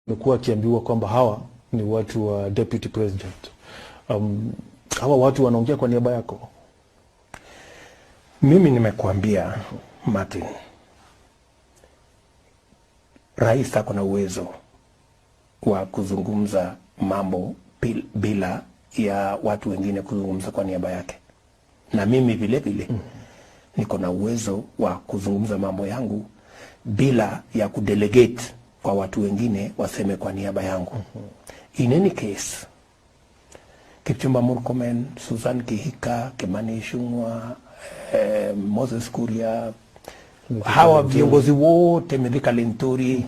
Mekuwa akiambiwa kwamba hawa ni watu wa deputy president. Hawa watu wanaongea kwa niaba yako? Mimi nimekuambia Martin, rais ako na uwezo wa kuzungumza mambo bila ya watu wengine kuzungumza kwa niaba yake, na mimi vile vile niko na uwezo wa kuzungumza mambo yangu bila ya kudelegate kwa watu wengine waseme kwa niaba yangu. In any case, Kipchumba Murkomen, Susan Kihika, Kimani Ichung'wah, Moses Kuria, hawa viongozi wote, Mithika Linturi,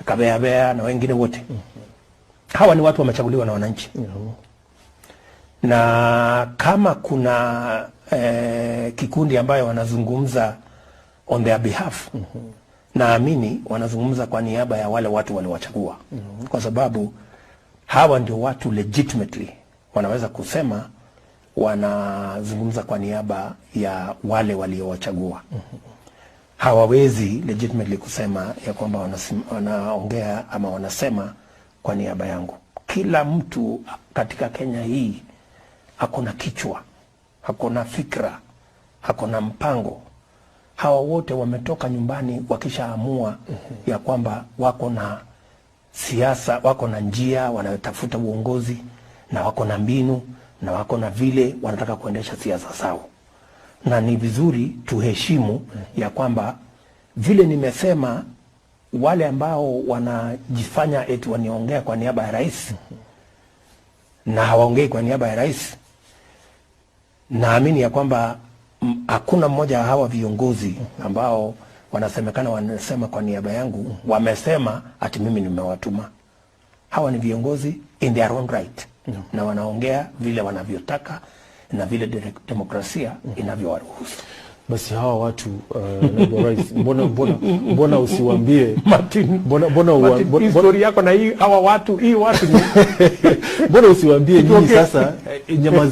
Kabeabea na wengine wote, hawa ni watu wamechaguliwa na wananchi. Na kama kuna kikundi ambayo wanazungumza on their behalf, naamini wanazungumza kwa niaba ya wale watu waliowachagua, kwa sababu hawa ndio watu legitimately wanaweza kusema wanazungumza kwa niaba ya wale waliowachagua. Hawawezi legitimately kusema ya kwamba wanaongea ama wanasema kwa niaba yangu. Kila mtu katika Kenya hii hakuna kichwa, hakuna fikra, hakuna mpango. Hawa wote wametoka nyumbani wakishaamua ya kwamba wako na siasa, wako na njia wanayotafuta uongozi, na wako na mbinu, na wako na vile wanataka kuendesha siasa zao. Na ni vizuri tuheshimu ya kwamba vile nimesema, wale ambao wanajifanya eti waniongea kwa niaba ya rais na hawaongei kwa niaba ya rais, naamini ya kwamba hakuna mmoja hawa viongozi ambao wanasemekana wanasema kwa niaba yangu wamesema ati mimi nimewatuma. Hawa ni viongozi in their own right, na wanaongea vile wanavyotaka na vile demokrasia inavyowaruhusu. Basi hawa watu naibu rais, mbona usiwaambie Martin, historia yako na hii hawa watu, hii watu mbona usiwaambie nyinyi sasa nyamazi